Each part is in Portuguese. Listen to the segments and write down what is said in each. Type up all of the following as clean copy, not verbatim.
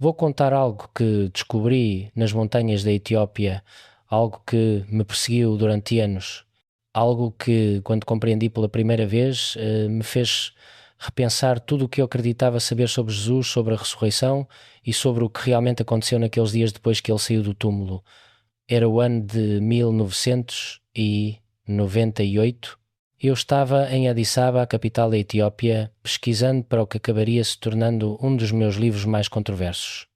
Vou contar algo que descobri nas montanhas da Etiópia, algo que me perseguiu durante anos, algo que, quando compreendi pela primeira vez, me fez repensar tudo o que eu acreditava saber sobre Jesus, sobre a ressurreição e sobre o que realmente aconteceu naqueles dias depois que ele saiu do túmulo. Era o ano de 1998. Eu estava em Addis Ababa, a capital da Etiópia, pesquisando para o que acabaria se tornando um dos meus livros mais controversos.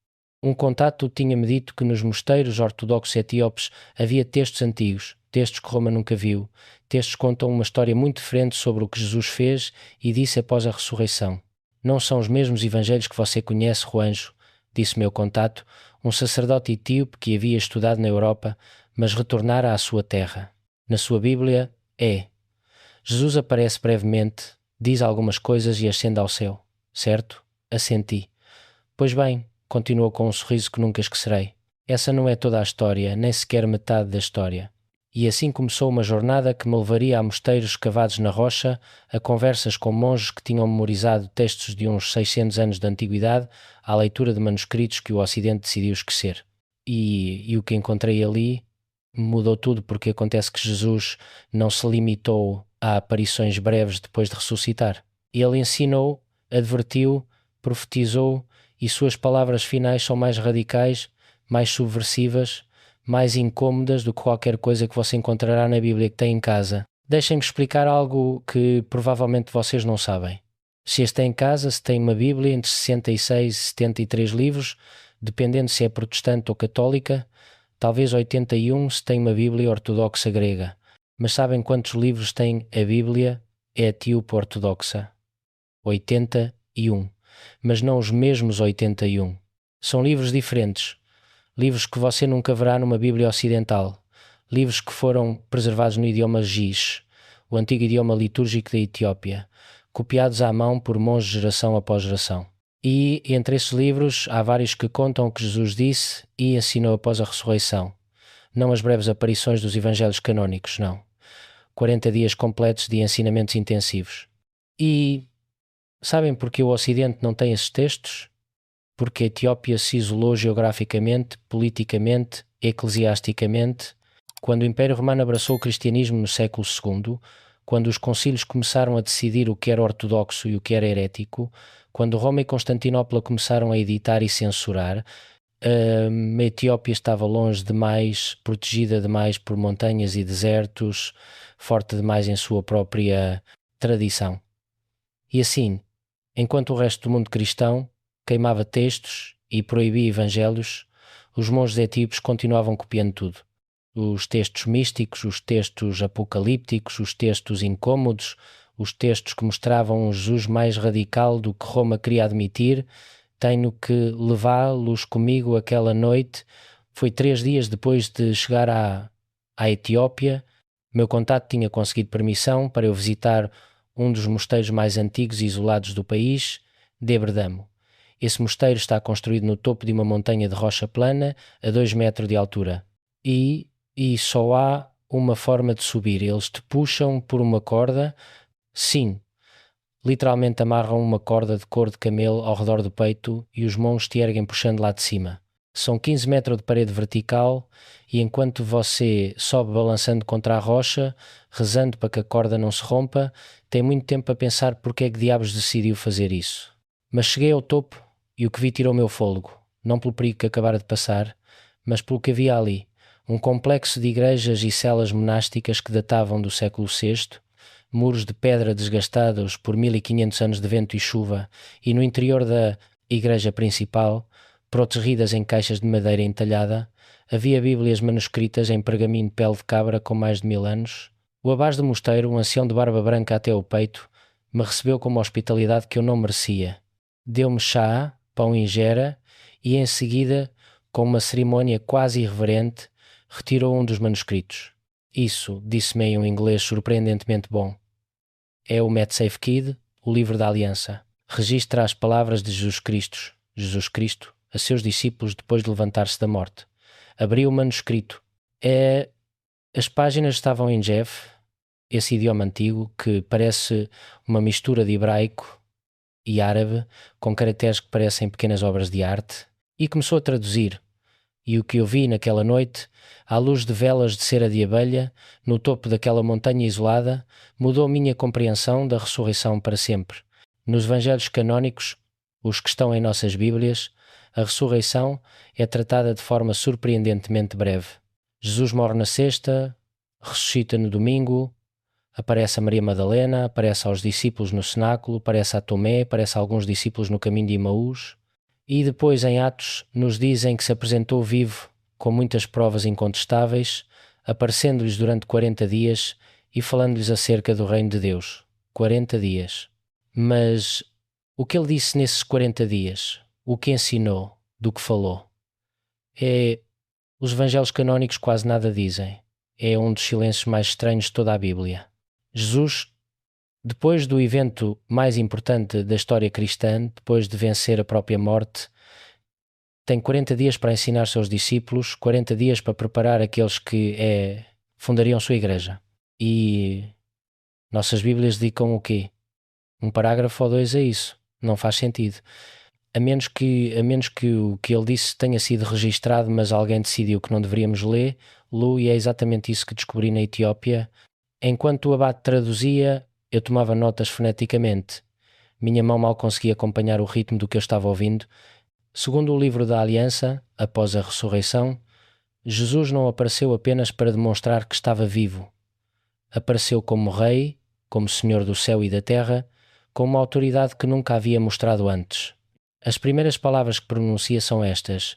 Um contato tinha-me dito que nos mosteiros ortodoxos etíopes havia textos antigos, textos que Roma nunca viu. Textos contam uma história muito diferente sobre o que Jesus fez e disse após a ressurreição. Não são os mesmos evangelhos que você conhece, Juanjo, disse meu contato, um sacerdote etíope que havia estudado na Europa, mas retornara à sua terra. Na sua Bíblia, Jesus aparece brevemente, diz algumas coisas e ascende ao céu. Certo? Assenti. Pois bem, continuou com um sorriso que nunca esquecerei. Essa não é toda a história, nem sequer metade da história. E assim começou uma jornada que me levaria a mosteiros escavados na rocha, a conversas com monges que tinham memorizado textos de uns 600 anos de antiguidade, à leitura de manuscritos que o Ocidente decidiu esquecer. E o que encontrei ali mudou tudo, porque acontece que Jesus não se limitou a aparições breves depois de ressuscitar. Ele ensinou, advertiu, profetizou, e suas palavras finais são mais radicais, mais subversivas, mais incômodas do que qualquer coisa que você encontrará na Bíblia que tem em casa. Deixem-me explicar algo que provavelmente vocês não sabem. Se as têm em casa, se tem uma Bíblia entre 66 e 73 livros, dependendo se é protestante ou católica, talvez 81 se tem uma Bíblia ortodoxa grega. Mas sabem quantos livros tem a Bíblia etíope ortodoxa? 81. Mas não os mesmos 81. São livros diferentes. Livros que você nunca verá numa Bíblia ocidental. Livros que foram preservados no idioma Giz, o antigo idioma litúrgico da Etiópia, copiados à mão por monges geração após geração. E entre esses livros há vários que contam o que Jesus disse e ensinou após a ressurreição. Não as breves aparições dos evangelhos canónicos, não. 40 dias completos de ensinamentos intensivos. E sabem porque o Ocidente não tem esses textos? Porque a Etiópia se isolou geograficamente, politicamente, eclesiasticamente. Quando o Império Romano abraçou o cristianismo no século II, quando os concílios começaram a decidir o que era ortodoxo e o que era herético, quando Roma e Constantinopla começaram a editar e censurar, a Etiópia estava longe demais, protegida demais por montanhas e desertos, forte demais em sua própria tradição. E assim, enquanto o resto do mundo cristão queimava textos e proibia evangelhos, os monges etíopes continuavam copiando tudo. Os textos místicos, os textos apocalípticos, os textos incômodos, os textos que mostravam um Jesus mais radical do que Roma queria admitir. Tenho que levá-los comigo aquela noite. Foi 3 dias depois de chegar à Etiópia. Meu contato tinha conseguido permissão para eu visitar um dos mosteiros mais antigos e isolados do país, Debredamo. Esse mosteiro está construído no topo de uma montanha de rocha plana, a 2 metros de altura. E só há uma forma de subir. Eles te puxam por uma corda. Sim, literalmente amarram uma corda de couro de camelo ao redor do peito e os monges te erguem puxando lá de cima. São 15 metros de parede vertical e enquanto você sobe balançando contra a rocha, rezando para que a corda não se rompa, tem muito tempo a pensar porque é que diabos decidiu fazer isso. Mas cheguei ao topo e o que vi tirou o meu fôlego, não pelo perigo que acabara de passar, mas pelo que havia ali. Um complexo de igrejas e celas monásticas que datavam do século VI, muros de pedra desgastados por 1500 anos de vento e chuva, e no interior da igreja principal, protegidas em caixas de madeira entalhada, havia bíblias manuscritas em pergaminho de pele de cabra com mais de 1000 anos. O abás do mosteiro, um ancião de barba branca até o peito, me recebeu com uma hospitalidade que eu não merecia. Deu-me chá, pão e gera, e em seguida, com uma cerimónia quase irreverente, retirou um dos manuscritos. Isso, disse-me em um inglês surpreendentemente bom. É o MedSafe Kid, o livro da aliança. Registra as palavras de Jesus Cristo, a seus discípulos depois de levantar-se da morte. Abriu o manuscrito. As páginas estavam em Jeff, esse idioma antigo que parece uma mistura de hebraico e árabe, com caracteres que parecem pequenas obras de arte. E começou a traduzir. E o que eu vi naquela noite, à luz de velas de cera de abelha, no topo daquela montanha isolada, mudou minha compreensão da ressurreição para sempre. Nos evangelhos canónicos, os que estão em nossas Bíblias, a ressurreição é tratada de forma surpreendentemente breve. Jesus morre na sexta, ressuscita no domingo, aparece a Maria Madalena, aparece aos discípulos no cenáculo, aparece a Tomé, aparece a alguns discípulos no caminho de Emaús. E depois em Atos nos dizem que se apresentou vivo com muitas provas incontestáveis, aparecendo-lhes durante 40 dias e falando-lhes acerca do reino de Deus. 40 dias. Mas o que ele disse nesses 40 dias? O que ensinou? Do que falou? Os evangelhos canónicos quase nada dizem. É um dos silêncios mais estranhos de toda a Bíblia. Jesus, depois do evento mais importante da história cristã, depois de vencer a própria morte, tem 40 dias para ensinar seus discípulos, 40 dias para preparar aqueles que fundariam sua igreja. E nossas Bíblias dedicam o quê? Um parágrafo ou dois a isso. Não faz sentido. A menos que o que ele disse tenha sido registado, mas alguém decidiu que não deveríamos ler, e é exatamente isso que descobri na Etiópia. Enquanto o abade traduzia, eu tomava notas foneticamente. Minha mão mal conseguia acompanhar o ritmo do que eu estava ouvindo. Segundo o livro da Aliança, após a ressurreição, Jesus não apareceu apenas para demonstrar que estava vivo. Apareceu como Rei, como Senhor do céu e da terra, com uma autoridade que nunca havia mostrado antes. As primeiras palavras que pronuncia são estas: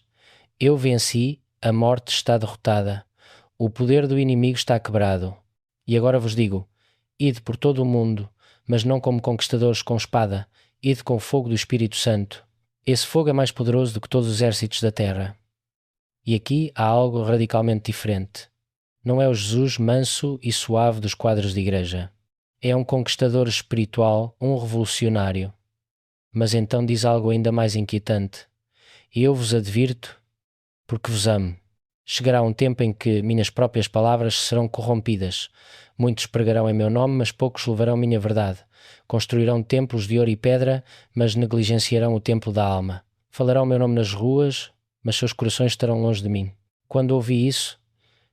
Eu venci, a morte está derrotada, o poder do inimigo está quebrado. E agora vos digo, ide por todo o mundo, mas não como conquistadores com espada, ide com o fogo do Espírito Santo. Esse fogo é mais poderoso do que todos os exércitos da terra. E aqui há algo radicalmente diferente. Não é o Jesus manso e suave dos quadros de igreja. É um conquistador espiritual, um revolucionário. Mas então diz algo ainda mais inquietante. E eu vos advirto, porque vos amo. Chegará um tempo em que minhas próprias palavras serão corrompidas. Muitos pregarão em meu nome, mas poucos levarão minha verdade. Construirão templos de ouro e pedra, mas negligenciarão o templo da alma. Falarão meu nome nas ruas, mas seus corações estarão longe de mim. Quando ouvi isso,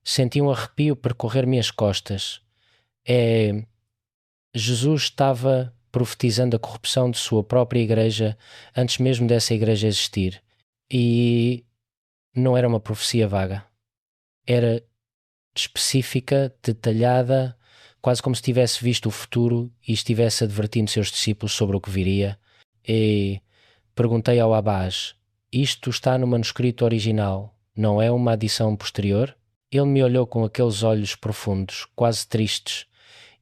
senti um arrepio percorrer minhas costas. Jesus estava profetizando a corrupção de sua própria igreja antes mesmo dessa igreja existir. E não era uma profecia vaga. Era específica, detalhada, quase como se tivesse visto o futuro e estivesse advertindo seus discípulos sobre o que viria. E perguntei ao Abás: isto está no manuscrito original, não é uma adição posterior? Ele me olhou com aqueles olhos profundos, quase tristes.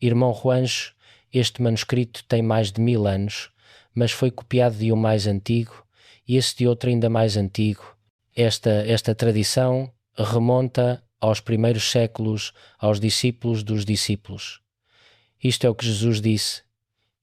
Irmão Juanjo, este manuscrito tem mais de 1000 anos, mas foi copiado de um mais antigo e esse de outro ainda mais antigo. Esta tradição remonta aos primeiros séculos, aos discípulos dos discípulos. Isto é o que Jesus disse,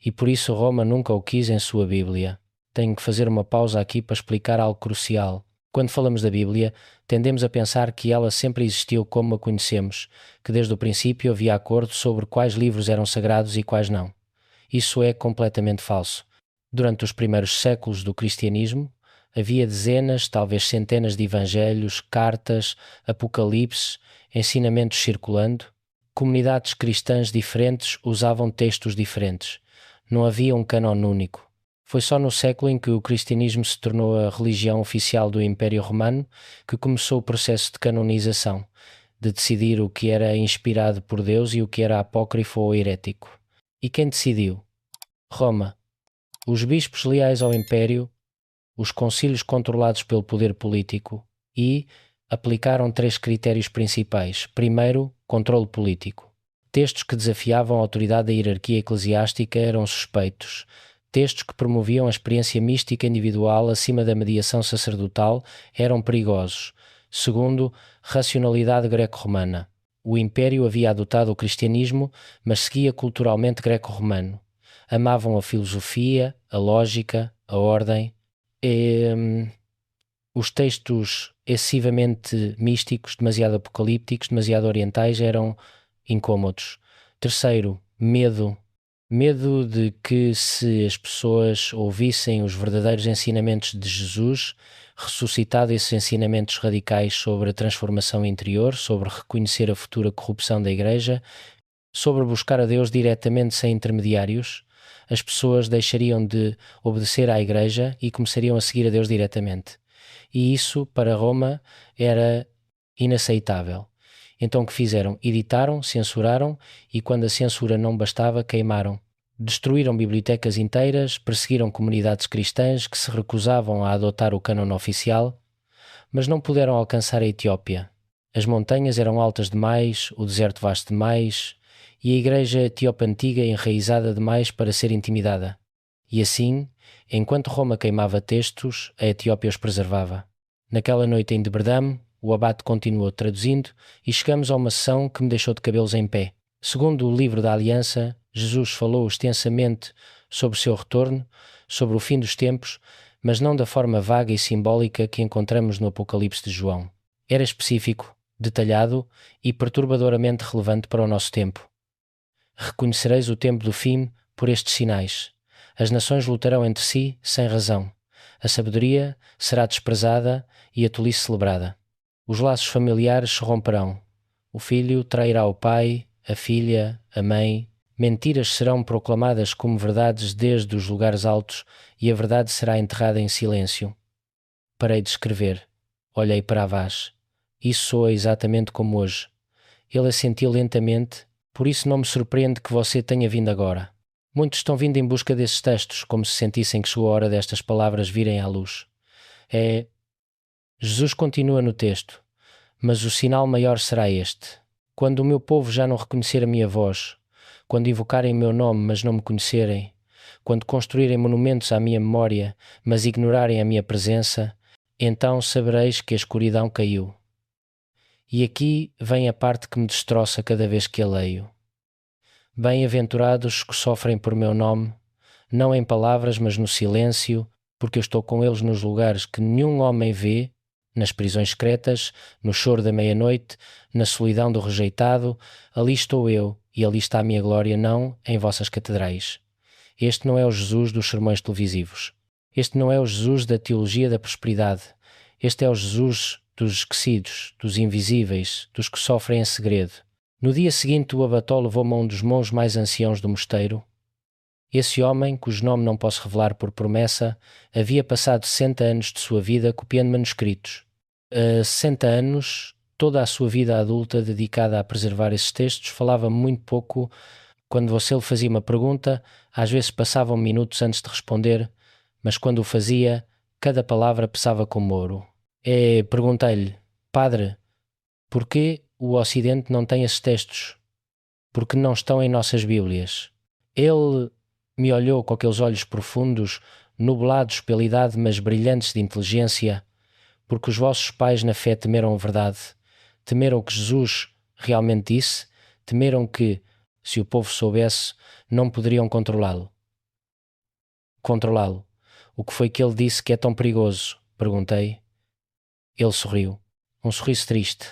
e por isso Roma nunca o quis em sua Bíblia. Tenho que fazer uma pausa aqui para explicar algo crucial. Quando falamos da Bíblia, tendemos a pensar que ela sempre existiu como a conhecemos, que desde o princípio havia acordo sobre quais livros eram sagrados e quais não. Isso é completamente falso. Durante os primeiros séculos do cristianismo, havia dezenas, talvez centenas de evangelhos, cartas, apocalipses, ensinamentos circulando. Comunidades cristãs diferentes usavam textos diferentes. Não havia um cânon único. Foi só no século em que o cristianismo se tornou a religião oficial do Império Romano que começou o processo de canonização, de decidir o que era inspirado por Deus e o que era apócrifo ou herético. E quem decidiu? Roma. Os bispos leais ao Império, os concílios controlados pelo poder político e aplicaram 3 critérios principais. Primeiro, controle político. Textos que desafiavam a autoridade da hierarquia eclesiástica eram suspeitos. Textos que promoviam a experiência mística individual acima da mediação sacerdotal eram perigosos. Segundo, racionalidade greco-romana. O Império havia adotado o cristianismo, mas seguia culturalmente greco-romano. Amavam a filosofia, a lógica, a ordem. Os textos excessivamente místicos, demasiado apocalípticos, demasiado orientais eram incômodos. Terceiro, medo. Medo de que, se as pessoas ouvissem os verdadeiros ensinamentos de Jesus, ressuscitado esses ensinamentos radicais sobre a transformação interior, sobre reconhecer a futura corrupção da Igreja, sobre buscar a Deus diretamente sem intermediários, as pessoas deixariam de obedecer à Igreja e começariam a seguir a Deus diretamente. E isso, para Roma, era inaceitável. Então o que fizeram? Editaram, censuraram e, quando a censura não bastava, queimaram. Destruíram bibliotecas inteiras, perseguiram comunidades cristãs que se recusavam a adotar o cânon oficial, mas não puderam alcançar a Etiópia. As montanhas eram altas demais, o deserto vasto demais e a igreja etíope antiga enraizada demais para ser intimidada. E assim, enquanto Roma queimava textos, a Etiópia os preservava. Naquela noite em Deberdame, o abate continuou traduzindo e chegamos a uma sessão que me deixou de cabelos em pé. Segundo o livro da Aliança, Jesus falou extensamente sobre o seu retorno, sobre o fim dos tempos, mas não da forma vaga e simbólica que encontramos no Apocalipse de João. Era específico, detalhado e perturbadoramente relevante para o nosso tempo. Reconhecereis o tempo do fim por estes sinais. As nações lutarão entre si sem razão. A sabedoria será desprezada e a tolice celebrada. Os laços familiares se romperão. O filho trairá o pai, a filha, a mãe. Mentiras serão proclamadas como verdades desde os lugares altos e a verdade será enterrada em silêncio. Parei de escrever. Olhei para a vaz. Isso soa exatamente como hoje. Ele assentiu lentamente, por isso não me surpreende que você tenha vindo agora. Muitos estão vindo em busca desses textos, como se sentissem que chegou a hora destas palavras virem à luz. Jesus continua no texto, mas o sinal maior será este. Quando o meu povo já não reconhecer a minha voz, quando invocarem o meu nome, mas não me conhecerem, quando construírem monumentos à minha memória, mas ignorarem a minha presença, então sabereis que a escuridão caiu. E aqui vem a parte que me destroça cada vez que a leio. Bem-aventurados que sofrem por meu nome, não em palavras, mas no silêncio, porque eu estou com eles nos lugares que nenhum homem vê, nas prisões secretas, no choro da meia-noite, na solidão do rejeitado. Ali estou eu, e ali está a minha glória, não em vossas catedrais. Este não é o Jesus dos sermões televisivos. Este não é o Jesus da teologia da prosperidade. Este é o Jesus dos esquecidos, dos invisíveis, dos que sofrem em segredo. No dia seguinte o abató levou-me a um dos monges mais anciãos do mosteiro. Esse homem, cujo nome não posso revelar por promessa, havia passado 60 anos de sua vida copiando manuscritos. 60 anos, toda a sua vida adulta dedicada a preservar esses textos, falava muito pouco. Quando você lhe fazia uma pergunta, às vezes passavam minutos antes de responder, mas quando o fazia, cada palavra pesava como ouro. Perguntei-lhe: Padre, porquê o Ocidente não tem esses textos? Porque não estão em nossas Bíblias. Ele me olhou com aqueles olhos profundos, nublados pela idade, mas brilhantes de inteligência, porque os vossos pais na fé temeram a verdade, temeram o que Jesus realmente disse, temeram que, se o povo soubesse, não poderiam controlá-lo. Controlá-lo. O que foi que ele disse que é tão perigoso? Perguntei. Ele sorriu. Um sorriso triste.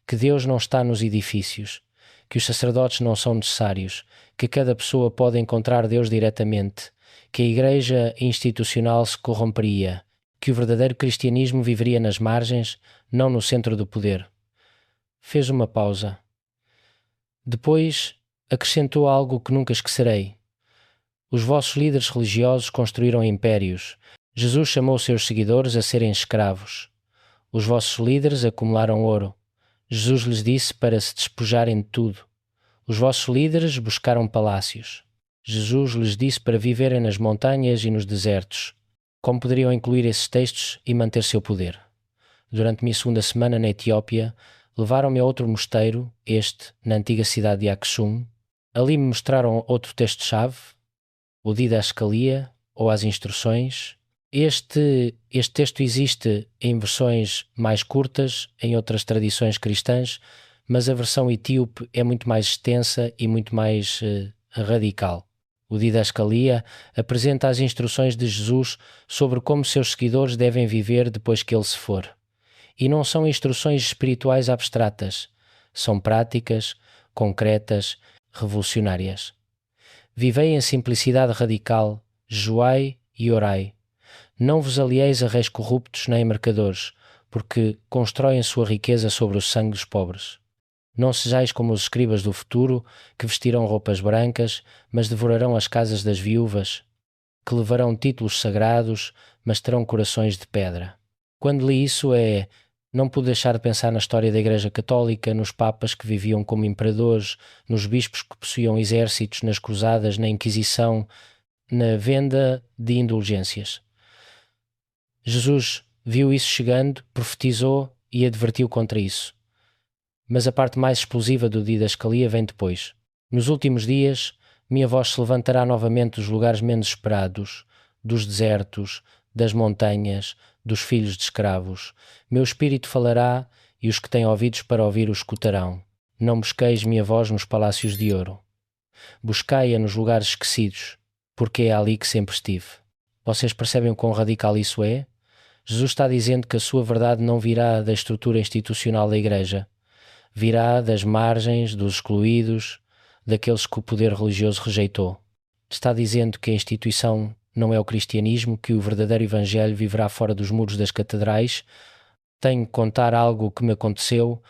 Que Deus não está nos edifícios, que os sacerdotes não são necessários, que cada pessoa pode encontrar Deus diretamente, que a igreja institucional se corromperia, que o verdadeiro cristianismo viveria nas margens, não no centro do poder. Fez uma pausa. Depois acrescentou algo que nunca esquecerei. Os vossos líderes religiosos construíram impérios. Jesus chamou seus seguidores a serem escravos. Os vossos líderes acumularam ouro. Jesus lhes disse para se despojarem de tudo. Os vossos líderes buscaram palácios. Jesus lhes disse para viverem nas montanhas e nos desertos. Como poderiam incluir esses textos e manter seu poder? Durante minha segunda semana na Etiópia, levaram-me a outro mosteiro, na antiga cidade de Aksum. Ali me mostraram outro texto-chave, o Didascalia, ou as instruções. Este texto existe em versões mais curtas, em outras tradições cristãs, mas a versão etíope é muito mais extensa e muito mais radical. O Didascalia apresenta as instruções de Jesus sobre como seus seguidores devem viver depois que ele se for. E não são instruções espirituais abstratas, são práticas, concretas, revolucionárias. Vivei em simplicidade radical, jejuai e orai. Não vos alieis a reis corruptos nem a mercadores, porque constroem sua riqueza sobre o sangue dos pobres. Não sejais como os escribas do futuro, que vestirão roupas brancas, mas devorarão as casas das viúvas, que levarão títulos sagrados, mas terão corações de pedra. Quando li isso, não pude deixar de pensar na história da Igreja Católica, nos papas que viviam como imperadores, nos bispos que possuíam exércitos, nas cruzadas, na Inquisição, na venda de indulgências. Jesus viu isso chegando, profetizou e advertiu contra isso. Mas a parte mais explosiva do didascalia vem depois. Nos últimos dias, minha voz se levantará novamente dos lugares menos esperados, dos desertos, das montanhas, dos filhos de escravos. Meu espírito falará e os que têm ouvidos para ouvir o escutarão. Não busqueis minha voz nos palácios de ouro. Buscai-a nos lugares esquecidos, porque é ali que sempre estive. Vocês percebem o quão radical isso é? Jesus está dizendo que a sua verdade não virá da estrutura institucional da Igreja. Virá das margens, dos excluídos, daqueles que o poder religioso rejeitou. Está dizendo que a instituição não é o cristianismo, que o verdadeiro evangelho viverá fora dos muros das catedrais. Tenho que contar algo que me aconteceu,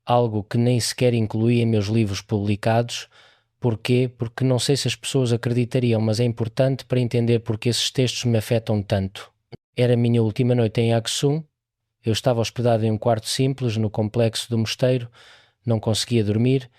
algo que nem sequer incluí em meus livros publicados. Porquê? Porque não sei se as pessoas acreditariam, mas é importante para entender porque esses textos me afetam tanto. Era a minha última noite em Aksum. Eu estava hospedado em um quarto simples no complexo do mosteiro, não conseguia dormir,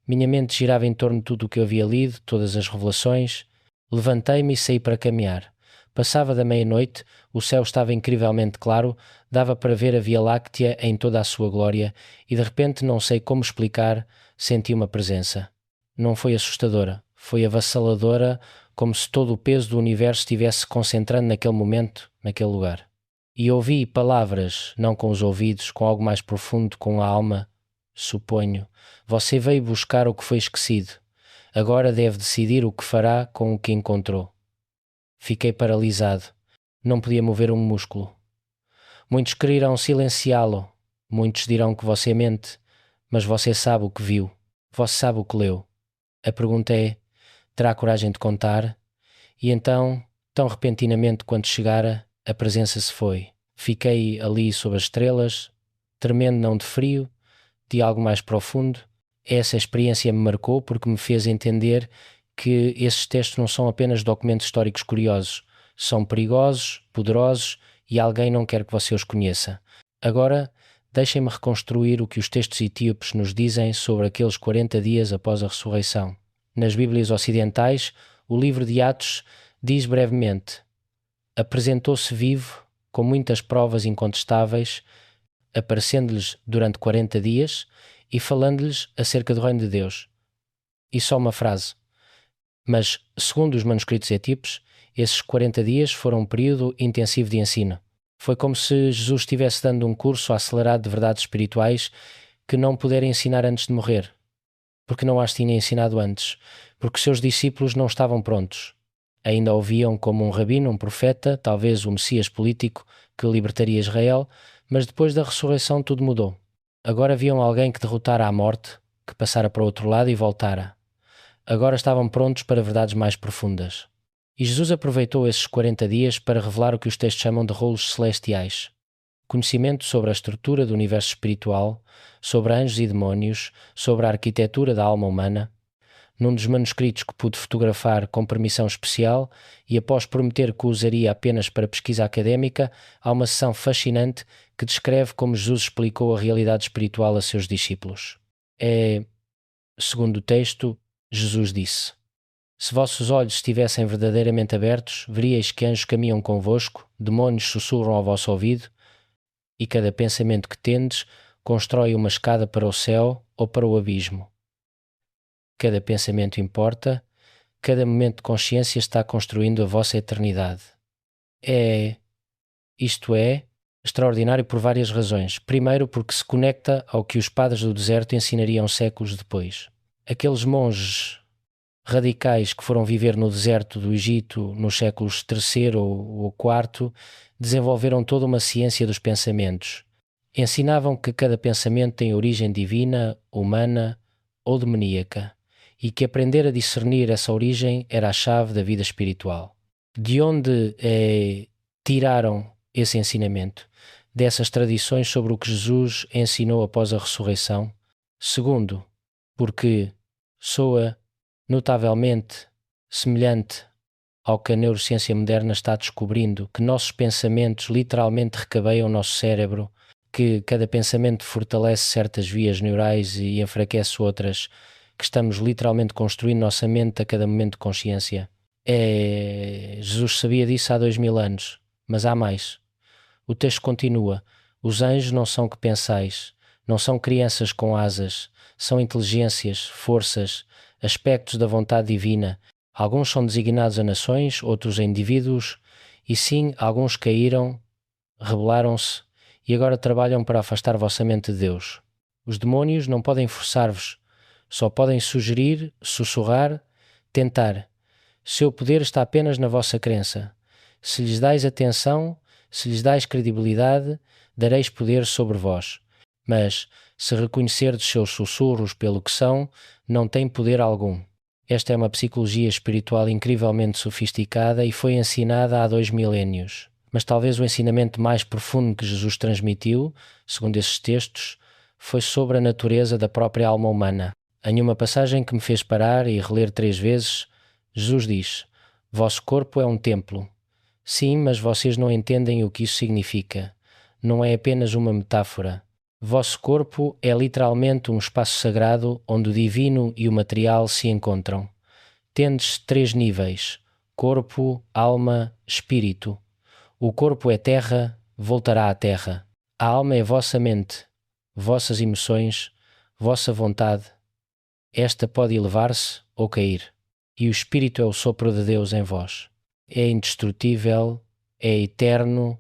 minha mente girava em torno de tudo o que eu havia lido, todas as revelações. Levantei-me e saí para caminhar. Passava da meia-noite, o céu estava incrivelmente claro, dava para ver a Via Láctea em toda a sua glória e de repente, não sei como explicar, senti uma presença. Não foi assustadora, foi avassaladora, como se todo o peso do universo estivesse se concentrando naquele momento, naquele lugar. E ouvi palavras, não com os ouvidos, com algo mais profundo, com a alma. Suponho. Você veio buscar o que foi esquecido. Agora deve decidir o que fará com o que encontrou. Fiquei paralisado. Não podia mover um músculo. Muitos quererão silenciá-lo. Muitos dirão que você mente. Mas você sabe o que viu. Você sabe o que leu. A pergunta é, terá coragem de contar? E então, tão repentinamente quanto chegara, a presença se foi. Fiquei ali sob as estrelas, tremendo não de frio, de algo mais profundo. Essa experiência me marcou porque me fez entender que esses textos não são apenas documentos históricos curiosos, são perigosos, poderosos e alguém não quer que você os conheça. Agora, deixem-me reconstruir o que os textos etíopes nos dizem sobre aqueles 40 dias após a ressurreição. Nas Bíblias ocidentais, o livro de Atos diz brevemente: apresentou-se vivo, com muitas provas incontestáveis, aparecendo-lhes durante 40 dias e falando-lhes acerca do reino de Deus. E só uma frase. Mas, segundo os manuscritos etíopes, esses 40 dias foram um período intensivo de ensino. Foi como se Jesus estivesse dando um curso acelerado de verdades espirituais que não pudera ensinar antes de morrer. Porque não as tinha ensinado antes. Porque seus discípulos não estavam prontos. Ainda o viam como um rabino, um profeta, talvez o Messias político que libertaria Israel, mas depois da ressurreição tudo mudou. Agora viam alguém que derrotara a morte, que passara para o outro lado e voltara. Agora estavam prontos para verdades mais profundas. E Jesus aproveitou esses 40 dias para revelar o que os textos chamam de rolos celestiais. Conhecimento sobre a estrutura do universo espiritual, sobre anjos e demónios, sobre a arquitetura da alma humana. Num dos manuscritos que pude fotografar com permissão especial e após prometer que o usaria apenas para pesquisa académica, há uma seção fascinante que descreve como Jesus explicou a realidade espiritual a seus discípulos. Segundo o texto, Jesus disse: se vossos olhos estivessem verdadeiramente abertos, veríeis que anjos caminham convosco, demónios sussurram ao vosso ouvido, e cada pensamento que tendes constrói uma escada para o céu ou para o abismo. Cada pensamento importa, cada momento de consciência está construindo a vossa eternidade. Isto é extraordinário por várias razões. Primeiro, porque se conecta ao que os padres do deserto ensinariam séculos depois. Aqueles monges radicais que foram viver no deserto do Egito nos séculos III ou IV desenvolveram toda uma ciência dos pensamentos. Ensinavam que cada pensamento tem origem divina, humana ou demoníaca. e que aprender a discernir essa origem era a chave da vida espiritual. De onde tiraram esse ensinamento? Dessas tradições sobre o que Jesus ensinou após a ressurreição. Segundo, porque soa notavelmente semelhante ao que a neurociência moderna está descobrindo, que nossos pensamentos literalmente recabeiam o nosso cérebro, que cada pensamento fortalece certas vias neurais e enfraquece outras, que estamos literalmente construindo nossa mente a cada momento de consciência. Jesus sabia disso há 2000 anos, mas há mais. O texto continua: os anjos não são que pensais, não são crianças com asas, são inteligências, forças, aspectos da vontade divina. Alguns são designados a nações, outros a indivíduos, e sim, alguns caíram, rebelaram-se e agora trabalham para afastar vossa mente de Deus. Os demónios não podem forçar-vos, só podem sugerir, sussurrar, tentar. Seu poder está apenas na vossa crença. Se lhes dais atenção, se lhes dais credibilidade, dareis poder sobre vós. Mas, se reconhecerdes seus sussurros pelo que são, não têm poder algum. Esta é uma psicologia espiritual incrivelmente sofisticada e foi ensinada há 2 milénios. Mas talvez o ensinamento mais profundo que Jesus transmitiu, segundo esses textos, foi sobre a natureza da própria alma humana. Em uma passagem que me fez parar e reler 3 vezes, Jesus diz: vosso corpo é um templo. Sim, mas vocês não entendem o que isso significa. Não é apenas uma metáfora. Vosso corpo é literalmente um espaço sagrado onde o divino e o material se encontram. Tendes 3 níveis: corpo, alma, espírito. O corpo é terra, voltará à terra. A alma é vossa mente, vossas emoções, vossa vontade. Esta pode elevar-se ou cair. E o espírito é o sopro de Deus em vós. É indestrutível, é eterno,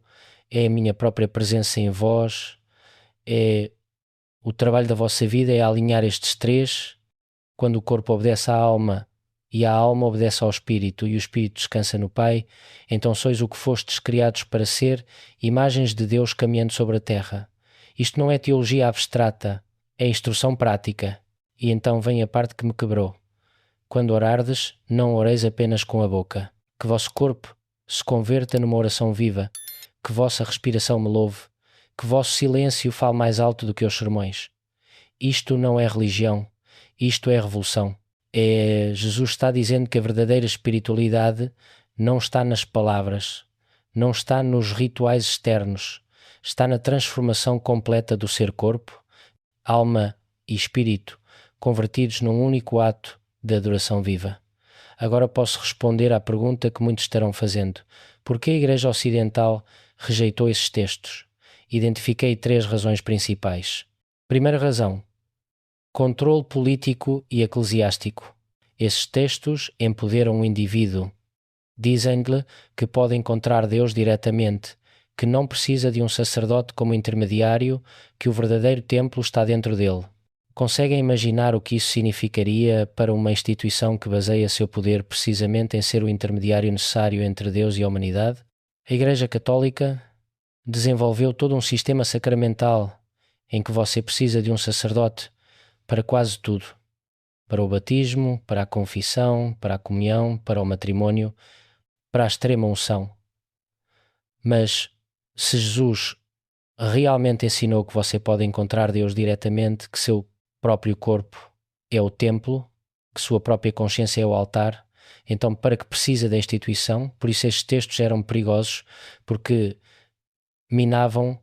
é a minha própria presença em vós. O trabalho da vossa vida é alinhar estes 3, quando o corpo obedece à alma e a alma obedece ao espírito e o espírito descansa no Pai, então sois o que fostes criados para ser, imagens de Deus caminhando sobre a terra. Isto não é teologia abstrata, é instrução prática. E então vem a parte que me quebrou. Quando orardes, não oreis apenas com a boca. Que vosso corpo se converta numa oração viva, que vossa respiração me louve, que vosso silêncio fale mais alto do que os sermões. Isto não é religião, isto é revolução. Jesus está dizendo que a verdadeira espiritualidade não está nas palavras, não está nos rituais externos, está na transformação completa do ser-corpo, alma e espírito, convertidos num único ato de adoração viva. Agora posso responder à pergunta que muitos estarão fazendo: por que a Igreja Ocidental rejeitou esses textos? Identifiquei 3 razões principais. Primeira razão: controle político e eclesiástico. Esses textos empoderam o indivíduo. Dizem-lhe que pode encontrar Deus diretamente, que não precisa de um sacerdote como intermediário, que o verdadeiro templo está dentro dele. Conseguem imaginar o que isso significaria para uma instituição que baseia seu poder precisamente em ser o intermediário necessário entre Deus e a humanidade? A Igreja Católica desenvolveu todo um sistema sacramental em que você precisa de um sacerdote para quase tudo. Para o batismo, para a confissão, para a comunhão, para o matrimónio, para a extrema unção. Mas se Jesus realmente ensinou que você pode encontrar Deus diretamente, que seu próprio corpo é o templo, que sua própria consciência é o altar, então para que precisa da instituição? Por isso estes textos eram perigosos, porque minavam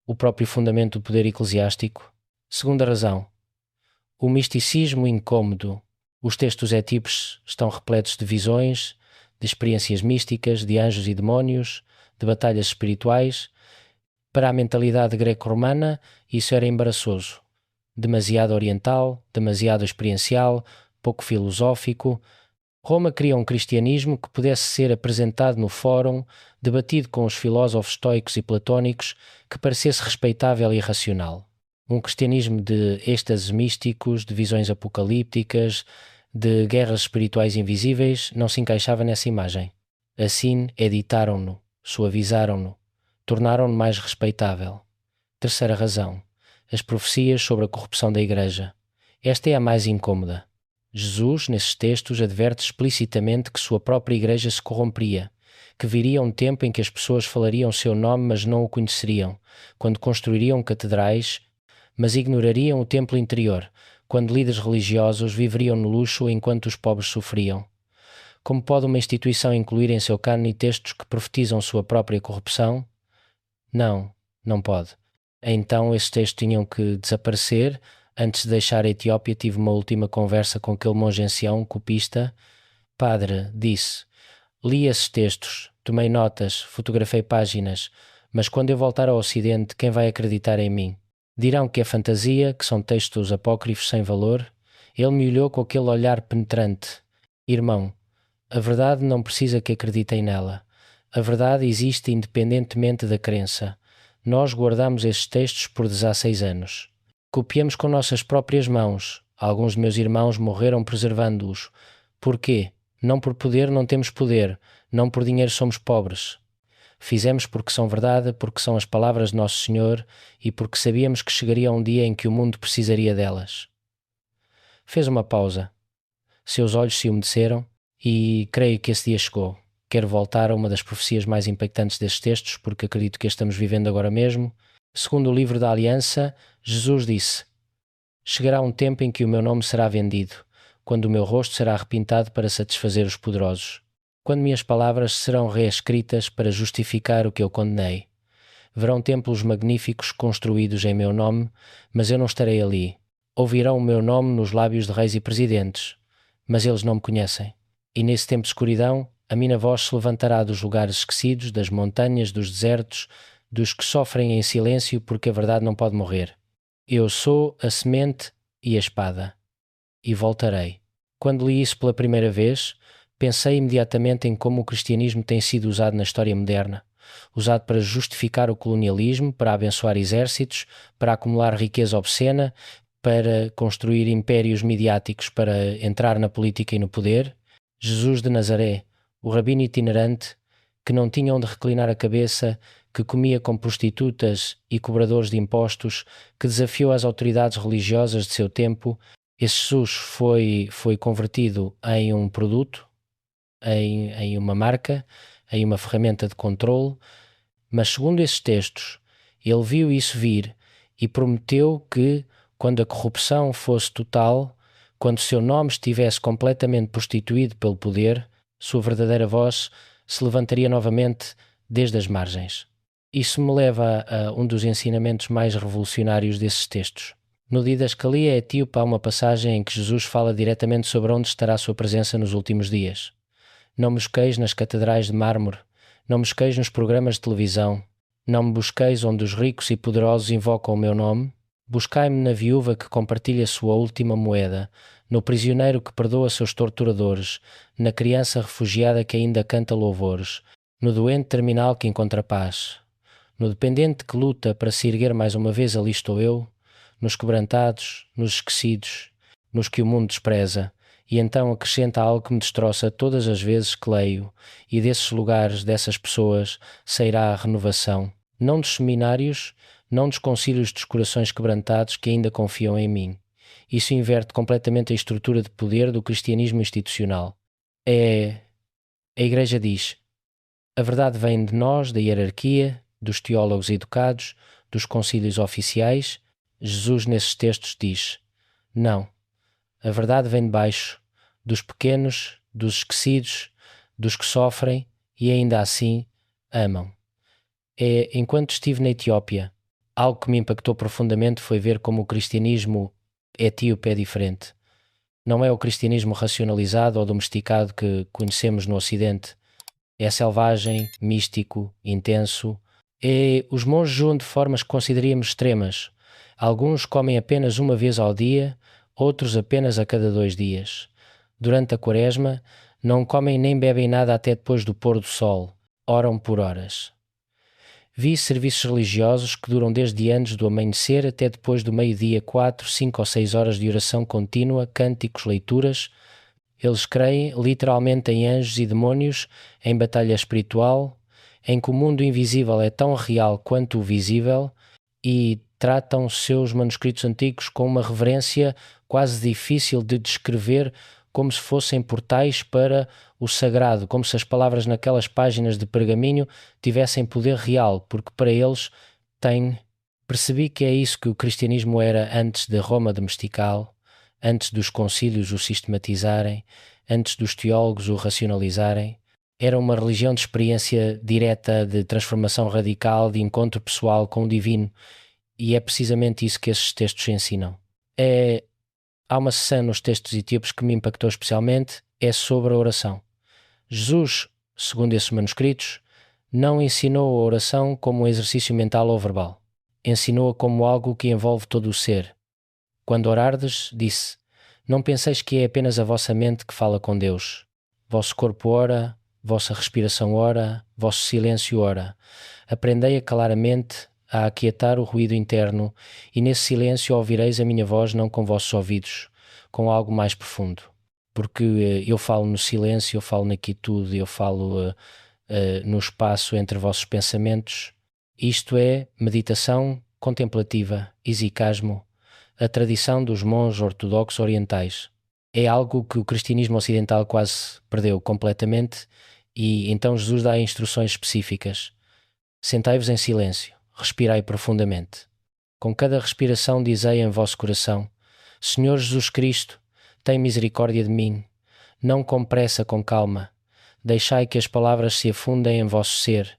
o próprio fundamento do poder eclesiástico. Segunda razão: o misticismo incômodo. Os textos étipos estão repletos de visões, de experiências místicas, de anjos e demónios, de batalhas espirituais. Para a mentalidade greco-romana, isso era embaraçoso. Demasiado oriental, demasiado experiencial, pouco filosófico. Roma queria um cristianismo que pudesse ser apresentado no fórum, debatido com os filósofos estoicos e platónicos, que parecesse respeitável e racional. Um cristianismo de êxtases místicos, de visões apocalípticas, de guerras espirituais invisíveis, não se encaixava nessa imagem. Assim, editaram-no, suavizaram-no, tornaram-no mais respeitável. Terceira razão: as profecias sobre a corrupção da Igreja. Esta é a mais incômoda. Jesus, nesses textos, adverte explicitamente que sua própria igreja se corromperia, que viria um tempo em que as pessoas falariam seu nome, mas não o conheceriam, quando construiriam catedrais, mas ignorariam o templo interior, quando líderes religiosos viveriam no luxo enquanto os pobres sofriam. Como pode uma instituição incluir em seu cânone textos que profetizam sua própria corrupção? Não, não pode. Então esses textos tinham que desaparecer. Antes de deixar a Etiópia, tive uma última conversa com aquele monge ancião, copista. Padre, disse, li esses textos, tomei notas, fotografei páginas, mas quando eu voltar ao Ocidente, quem vai acreditar em mim? Dirão que é fantasia, que são textos apócrifos sem valor? Ele me olhou com aquele olhar penetrante. Irmão, a verdade não precisa que acreditem nela. A verdade existe independentemente da crença. Nós guardamos esses textos por 16 anos. Copiamos com nossas próprias mãos. Alguns de meus irmãos morreram preservando-os. Porquê? Não por poder não temos poder, não por dinheiro somos pobres. Fizemos porque são verdade, porque são as palavras de Nosso Senhor e porque sabíamos que chegaria um dia em que o mundo precisaria delas. Fez uma pausa. Seus olhos se umedeceram e creio que esse dia chegou. Quero voltar a uma das profecias mais impactantes destes textos, porque acredito que estamos vivendo agora mesmo. Segundo o livro da Aliança, Jesus disse: chegará um tempo em que o meu nome será vendido, quando o meu rosto será repintado para satisfazer os poderosos, quando minhas palavras serão reescritas para justificar o que eu condenei. Verão templos magníficos construídos em meu nome, mas eu não estarei ali. Ouvirão o meu nome nos lábios de reis e presidentes, mas eles não me conhecem. E nesse tempo de escuridão, a minha voz se levantará dos lugares esquecidos, das montanhas, dos desertos, dos que sofrem em silêncio porque a verdade não pode morrer. Eu sou a semente e a espada. E voltarei. Quando li isso pela primeira vez, pensei imediatamente em como o cristianismo tem sido usado na história moderna. Usado para justificar o colonialismo, para abençoar exércitos, para acumular riqueza obscena, para construir impérios midiáticos, para entrar na política e no poder. Jesus de Nazaré, o rabino itinerante, que não tinha onde reclinar a cabeça, que comia com prostitutas e cobradores de impostos, que desafiou as autoridades religiosas de seu tempo. Esse Jesus foi convertido em um produto, em uma marca, em uma ferramenta de controle, mas segundo esses textos, ele viu isso vir e prometeu que, quando a corrupção fosse total, quando seu nome estivesse completamente prostituído pelo poder, sua verdadeira voz se levantaria novamente desde as margens. Isso me leva a um dos ensinamentos mais revolucionários desses textos. No Didascalia Etíope há uma passagem em que Jesus fala diretamente sobre onde estará a sua presença nos últimos dias. Não me busqueis nas catedrais de mármore, não me busqueis nos programas de televisão, não me busqueis onde os ricos e poderosos invocam o meu nome. Buscai-me na viúva que compartilha sua última moeda, no prisioneiro que perdoa seus torturadores, na criança refugiada que ainda canta louvores, no doente terminal que encontra paz, no dependente que luta para se erguer mais uma vez, ali estou eu, nos quebrantados, nos esquecidos, nos que o mundo despreza, e então acrescenta algo que me destroça todas as vezes que leio, e desses lugares, dessas pessoas, sairá a renovação, não dos seminários, não dos concílios dos corações quebrantados que ainda confiam em mim. Isso inverte completamente a estrutura de poder do cristianismo institucional. A Igreja diz: a verdade vem de nós, da hierarquia, dos teólogos educados, dos concílios oficiais. Jesus nesses textos diz: não, a verdade vem de baixo, dos pequenos, dos esquecidos, dos que sofrem e ainda assim amam. Enquanto estive na Etiópia, algo que me impactou profundamente foi ver como o cristianismo etíope é diferente. Não é o cristianismo racionalizado ou domesticado que conhecemos no Ocidente. É selvagem, místico, intenso. Os monges jejum de formas que consideraríamos extremas. Alguns comem apenas uma vez ao dia, outros apenas a cada 2 dias. Durante a quaresma, não comem nem bebem nada até depois do pôr do sol. Oram por horas. Vi serviços religiosos que duram desde antes do amanhecer até depois do meio-dia, 4, 5 ou 6 horas de oração contínua, cânticos, leituras. Eles creem literalmente em anjos e demónios, em batalha espiritual, em que o mundo invisível é tão real quanto o visível, e tratam seus manuscritos antigos com uma reverência quase difícil de descrever, como se fossem portais para o sagrado, como se as palavras naquelas páginas de pergaminho tivessem poder real, porque para eles têm. Percebi que é isso que o cristianismo era antes de Roma domesticá-lo, antes dos concílios o sistematizarem, antes dos teólogos o racionalizarem. Era uma religião de experiência direta, de transformação radical, de encontro pessoal com o divino. E é precisamente isso que esses textos ensinam. Há uma seção nos textos etíopes que me impactou especialmente, é sobre a oração. Jesus, segundo esses manuscritos, não ensinou a oração como um exercício mental ou verbal. Ensinou-a como algo que envolve todo o ser. Quando orardes, disse, não penseis que é apenas a vossa mente que fala com Deus. Vosso corpo ora, vossa respiração ora, vosso silêncio ora. Aprendei a calar a mente, a aquietar o ruído interno, e nesse silêncio ouvireis a minha voz não com vossos ouvidos, com algo mais profundo. Porque eu falo no silêncio, eu falo na quietude, eu falo no espaço entre vossos pensamentos. Isto é meditação contemplativa, isicasmo, a tradição dos monges ortodoxos orientais. É algo que o cristianismo ocidental quase perdeu completamente, e então Jesus dá instruções específicas. Sentai-vos em silêncio, respirai profundamente. Com cada respiração dizei em vosso coração, Senhor Jesus Cristo, tem misericórdia de mim. Não com pressa, com calma. Deixai que as palavras se afundem em vosso ser.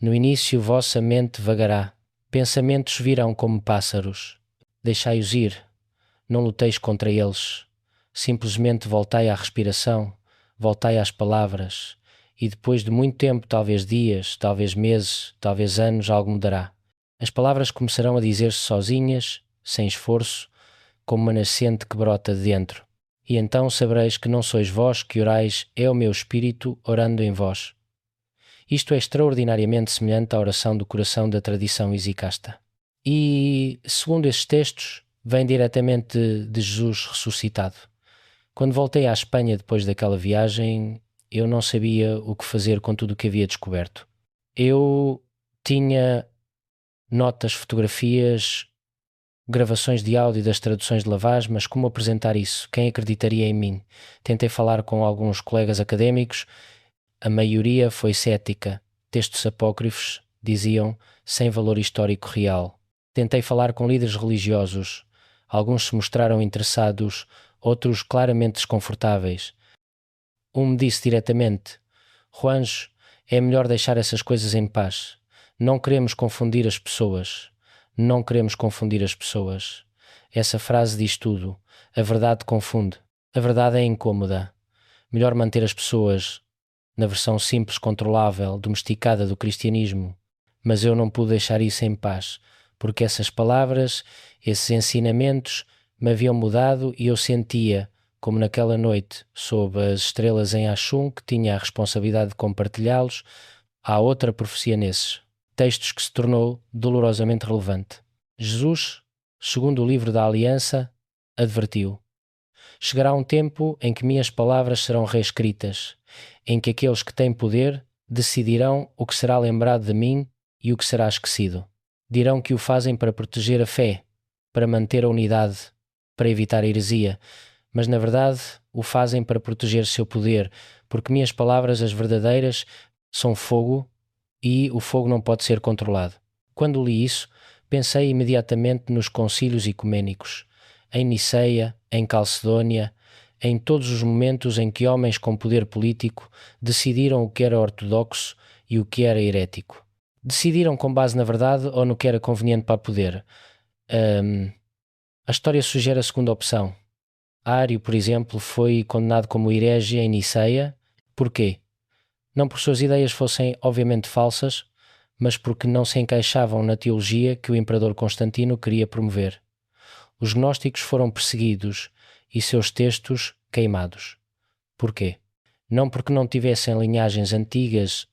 No início vossa mente vagará. Pensamentos virão como pássaros. Deixai-os ir. Não luteis contra eles. Simplesmente voltai à respiração, voltai às palavras, e depois de muito tempo, talvez dias, talvez meses, talvez anos, algo mudará. As palavras começarão a dizer-se sozinhas, sem esforço, como uma nascente que brota de dentro. E então sabereis que não sois vós que orais, é o meu Espírito orando em vós. Isto é extraordinariamente semelhante à oração do coração da tradição isicasta. E, segundo estes textos, vem diretamente de Jesus ressuscitado. Quando voltei à Espanha depois daquela viagem, eu não sabia o que fazer com tudo o que havia descoberto. Eu tinha notas, fotografias, gravações de áudio das traduções de Lavage, mas como apresentar isso? Quem acreditaria em mim? Tentei falar com alguns colegas académicos, a maioria foi cética. Textos apócrifos, diziam, sem valor histórico real. Tentei falar com líderes religiosos. Alguns se mostraram interessados, outros claramente desconfortáveis. Um me disse diretamente, Juanjo, é melhor deixar essas coisas em paz. Não queremos confundir as pessoas. Não queremos confundir as pessoas. Essa frase diz tudo. A verdade confunde. A verdade é incômoda. Melhor manter as pessoas na versão simples, controlável, domesticada do cristianismo. Mas eu não pude deixar isso em paz, porque essas palavras, esses ensinamentos me haviam mudado e eu sentia, como naquela noite, sob as estrelas em Axum, que tinha a responsabilidade de compartilhá-los, há outra profecia nesses textos que se tornou dolorosamente relevante. Jesus, segundo o livro da Aliança, advertiu: chegará um tempo em que minhas palavras serão reescritas, em que aqueles que têm poder decidirão o que será lembrado de mim e o que será esquecido. Dirão que o fazem para proteger a fé, para manter a unidade, para evitar a heresia, mas na verdade o fazem para proteger seu poder, porque minhas palavras, as verdadeiras, são fogo e o fogo não pode ser controlado. Quando li isso, pensei imediatamente nos concílios ecumênicos, em Niceia, em Calcedónia, em todos os momentos em que homens com poder político decidiram o que era ortodoxo e o que era herético. Decidiram com base na verdade ou no que era conveniente para poder. A história sugere a segunda opção. Ário, por exemplo, foi condenado como herege em Niceia. Porquê? Não por suas ideias fossem obviamente falsas, mas porque não se encaixavam na teologia que o imperador Constantino queria promover. Os gnósticos foram perseguidos e seus textos queimados. Porquê? Não porque não tivessem linhagens antigas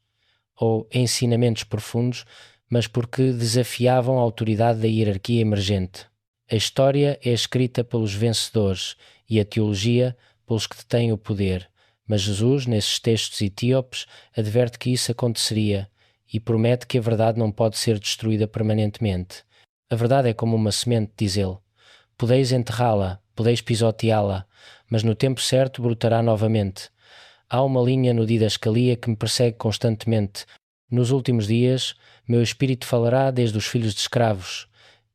ou ensinamentos profundos, mas porque desafiavam a autoridade da hierarquia emergente. A história é escrita pelos vencedores e a teologia pelos que detêm o poder. Mas Jesus, nesses textos etíopes, adverte que isso aconteceria e promete que a verdade não pode ser destruída permanentemente. A verdade é como uma semente, diz ele. Podeis enterrá-la, podeis pisoteá-la, mas no tempo certo brotará novamente. Há uma linha no didascalia que me persegue constantemente. Nos últimos dias, meu espírito falará desde os filhos de escravos.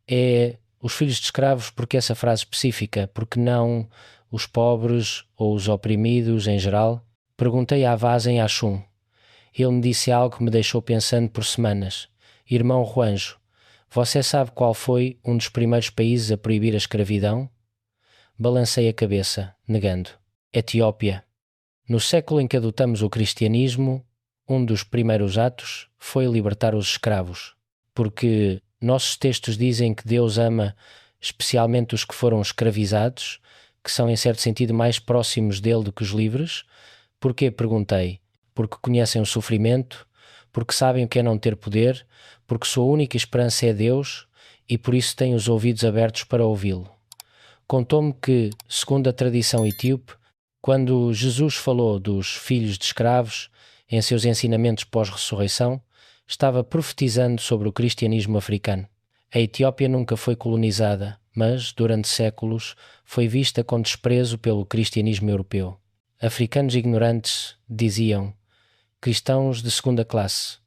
É os filhos de escravos porque essa frase específica, porque não os pobres ou os oprimidos em geral? Perguntei à Vaz em Axum. Ele me disse algo que me deixou pensando por semanas. Irmão Juanjo, você sabe qual foi um dos primeiros países a proibir a escravidão? Balancei a cabeça, negando. Etiópia. No século em que adotamos o cristianismo, um dos primeiros atos foi libertar os escravos, porque nossos textos dizem que Deus ama especialmente os que foram escravizados, que são em certo sentido mais próximos dele do que os livres. Porquê? Perguntei. Porque conhecem o sofrimento, porque sabem o que é não ter poder, porque sua única esperança é Deus e por isso têm os ouvidos abertos para ouvi-lo. Contou-me que, segundo a tradição etíope, quando Jesus falou dos filhos de escravos em seus ensinamentos pós-ressurreição, estava profetizando sobre o cristianismo africano. A Etiópia nunca foi colonizada, mas, durante séculos, foi vista com desprezo pelo cristianismo europeu. Africanos ignorantes diziam cristãos de segunda classe,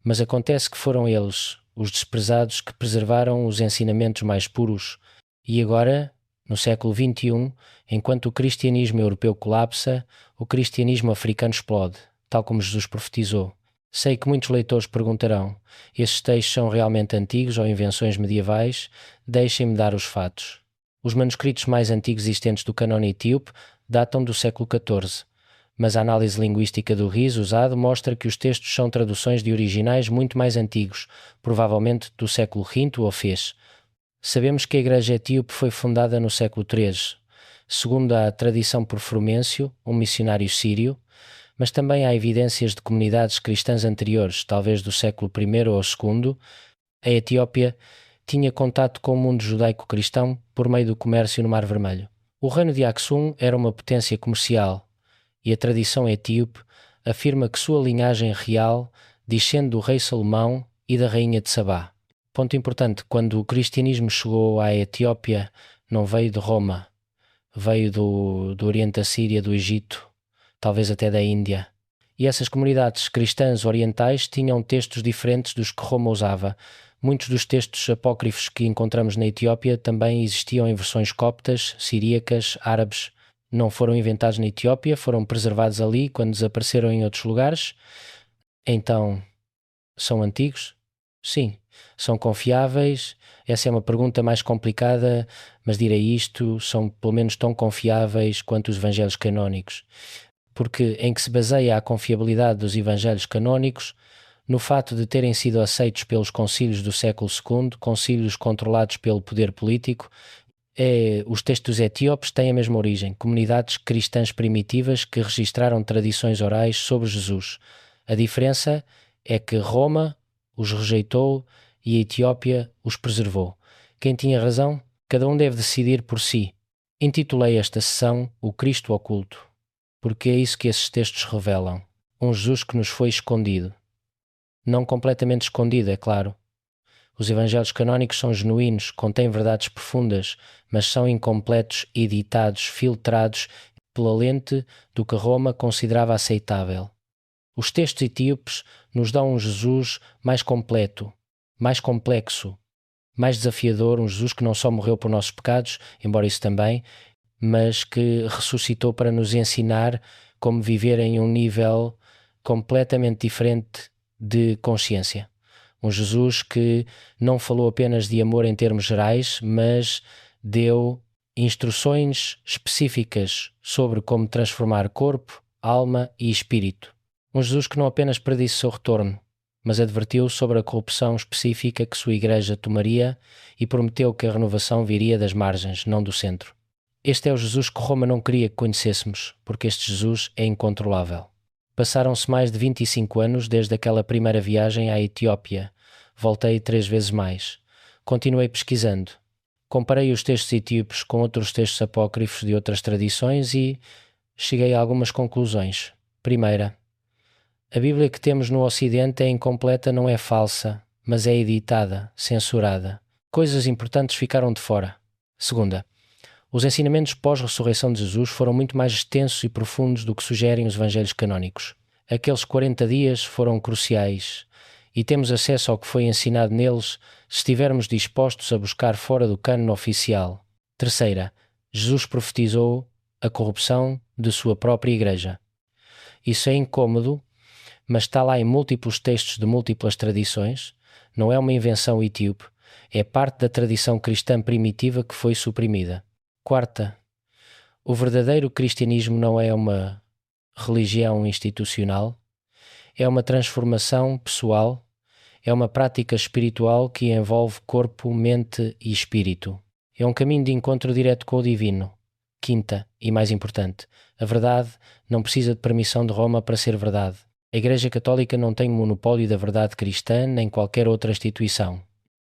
mas acontece que foram eles, os desprezados, que preservaram os ensinamentos mais puros e agora, no século XXI, enquanto o cristianismo europeu colapsa, o cristianismo africano explode, tal como Jesus profetizou. Sei que muitos leitores perguntarão, esses textos são realmente antigos ou invenções medievais? Deixem-me dar os fatos. Os manuscritos mais antigos existentes do cânone etíope datam do século XIV, mas a análise linguística do RIS usado mostra que os textos são traduções de originais muito mais antigos, provavelmente do século V ou Fez. Sabemos que a Igreja Etíope foi fundada no século III, segundo a tradição por Frumêncio, um missionário sírio, mas também há evidências de comunidades cristãs anteriores, talvez do século I ou II. A Etiópia tinha contato com o mundo judaico-cristão por meio do comércio no Mar Vermelho. O reino de Aksum era uma potência comercial e a tradição etíope afirma que sua linhagem real descende do rei Salomão e da rainha de Sabá. Ponto importante, quando o cristianismo chegou à Etiópia, não veio de Roma, veio do Oriente da Síria, do Egito, talvez até da Índia. E essas comunidades cristãs orientais tinham textos diferentes dos que Roma usava. Muitos dos textos apócrifos que encontramos na Etiópia também existiam em versões coptas, siríacas, árabes. Não foram inventados na Etiópia, foram preservados ali quando desapareceram em outros lugares. Então, são antigos? Sim. São confiáveis? Essa é uma pergunta mais complicada, mas direi isto, são pelo menos tão confiáveis quanto os evangelhos canónicos. Porque em que se baseia a confiabilidade dos evangelhos canónicos? No fato de terem sido aceitos pelos concílios do século II, concílios controlados pelo poder político. Os textos etíopes têm a mesma origem, comunidades cristãs primitivas que registraram tradições orais sobre Jesus. A diferença é que Roma os rejeitou e a Etiópia os preservou. Quem tinha razão? Cada um deve decidir por si. Intitulei esta sessão O Cristo Oculto, porque é isso que esses textos revelam. Um Jesus que nos foi escondido. Não completamente escondido, é claro. Os evangelhos canónicos são genuínos, contêm verdades profundas, mas são incompletos, editados, filtrados pela lente do que Roma considerava aceitável. Os textos etíopes nos dão um Jesus mais completo, mais complexo, mais desafiador, um Jesus que não só morreu por nossos pecados, embora isso também, mas que ressuscitou para nos ensinar como viver em um nível completamente diferente de consciência. Um Jesus que não falou apenas de amor em termos gerais, mas deu instruções específicas sobre como transformar corpo, alma e espírito. Um Jesus que não apenas predisse seu retorno, mas advertiu sobre a corrupção específica que sua igreja tomaria e prometeu que a renovação viria das margens, não do centro. Este é o Jesus que Roma não queria que conhecêssemos, porque este Jesus é incontrolável. Passaram-se mais de 25 anos desde aquela primeira viagem à Etiópia. Voltei 3 vezes mais. Continuei pesquisando. Comparei os textos etíopes com outros textos apócrifos de outras tradições e cheguei a algumas conclusões. Primeira, a Bíblia que temos no Ocidente é incompleta, não é falsa, mas é editada, censurada. Coisas importantes ficaram de fora. Segunda, os ensinamentos pós-ressurreição de Jesus foram muito mais extensos e profundos do que sugerem os evangelhos canónicos. Aqueles 40 dias foram cruciais e temos acesso ao que foi ensinado neles se estivermos dispostos a buscar fora do cânon oficial. Terceira, Jesus profetizou a corrupção de sua própria Igreja. Isso é incômodo, mas está lá em múltiplos textos de múltiplas tradições, não é uma invenção etíope, é parte da tradição cristã primitiva que foi suprimida. Quarta, o verdadeiro cristianismo não é uma religião institucional, é uma transformação pessoal, é uma prática espiritual que envolve corpo, mente e espírito. É um caminho de encontro direto com o divino. Quinta, e mais importante, a verdade não precisa de permissão de Roma para ser verdade. A Igreja Católica não tem monopólio da verdade cristã nem qualquer outra instituição.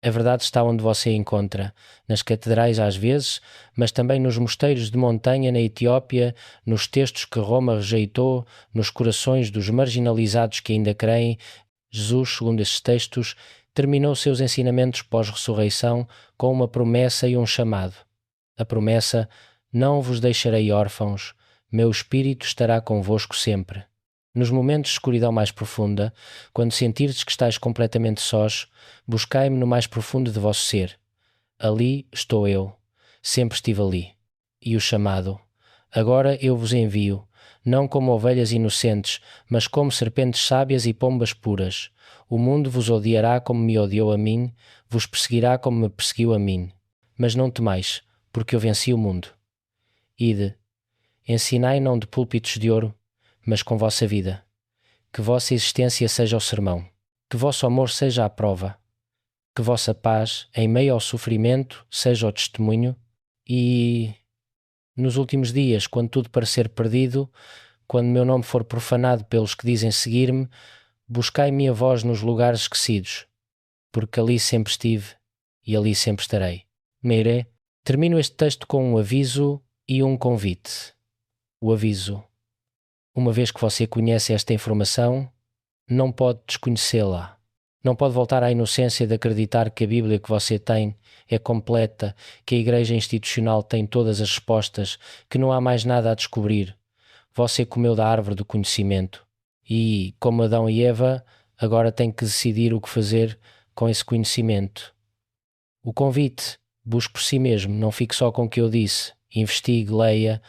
A verdade está onde você a encontra, nas catedrais às vezes, mas também nos mosteiros de montanha na Etiópia, nos textos que Roma rejeitou, nos corações dos marginalizados que ainda creem. Jesus, segundo esses textos, terminou seus ensinamentos pós-ressurreição com uma promessa e um chamado. A promessa: não vos deixarei órfãos, meu Espírito estará convosco sempre. Nos momentos de escuridão mais profunda, quando sentirdes que estáis completamente sós, buscai-me no mais profundo de vosso ser. Ali estou eu, sempre estive ali. E o chamado: agora eu vos envio, não como ovelhas inocentes, mas como serpentes sábias e pombas puras. O mundo vos odiará como me odiou a mim, vos perseguirá como me perseguiu a mim. Mas não temais, porque eu venci o mundo. Ide, ensinai não de púlpitos de ouro, mas com vossa vida. Que vossa existência seja o sermão, que vosso amor seja a prova, que vossa paz, em meio ao sofrimento, seja o testemunho e, nos últimos dias, quando tudo parecer perdido, quando meu nome for profanado pelos que dizem seguir-me, buscai minha voz nos lugares esquecidos, porque ali sempre estive e ali sempre estarei. Meire, termino este texto com um aviso e um convite. O aviso: uma vez que você conhece esta informação, não pode desconhecê-la. Não pode voltar à inocência de acreditar que a Bíblia que você tem é completa, que a Igreja institucional tem todas as respostas, que não há mais nada a descobrir. Você comeu da árvore do conhecimento e, como Adão e Eva, agora tem que decidir o que fazer com esse conhecimento. O convite: busque por si mesmo, não fique só com o que eu disse. Investigue, leia.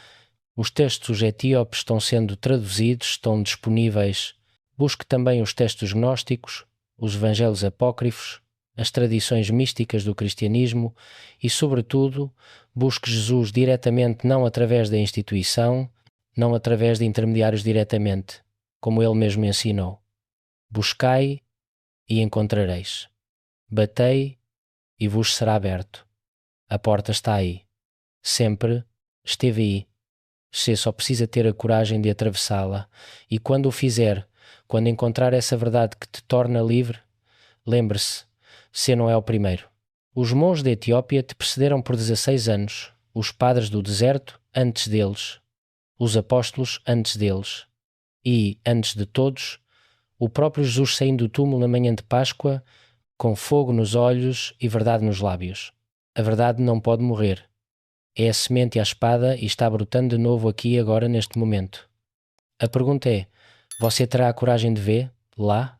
Os textos etíopes estão sendo traduzidos, estão disponíveis. Busque também os textos gnósticos, os evangelhos apócrifos, as tradições místicas do cristianismo e, sobretudo, busque Jesus diretamente, não através da instituição, não através de intermediários diretamente, como ele mesmo ensinou. Buscai e encontrareis. Batei e vos será aberto. A porta está aí. Sempre esteve aí. Você só precisa ter a coragem de atravessá-la, e quando o fizer, quando encontrar essa verdade que te torna livre, lembre-se, você não é o primeiro. Os monges da Etiópia te precederam por 16 anos, os padres do deserto antes deles, os apóstolos antes deles, e, antes de todos, o próprio Jesus saindo do túmulo na manhã de Páscoa, com fogo nos olhos e verdade nos lábios. A verdade não pode morrer. É a semente e a espada e está brotando de novo aqui agora neste momento. A pergunta é: você terá a coragem de ver, lá,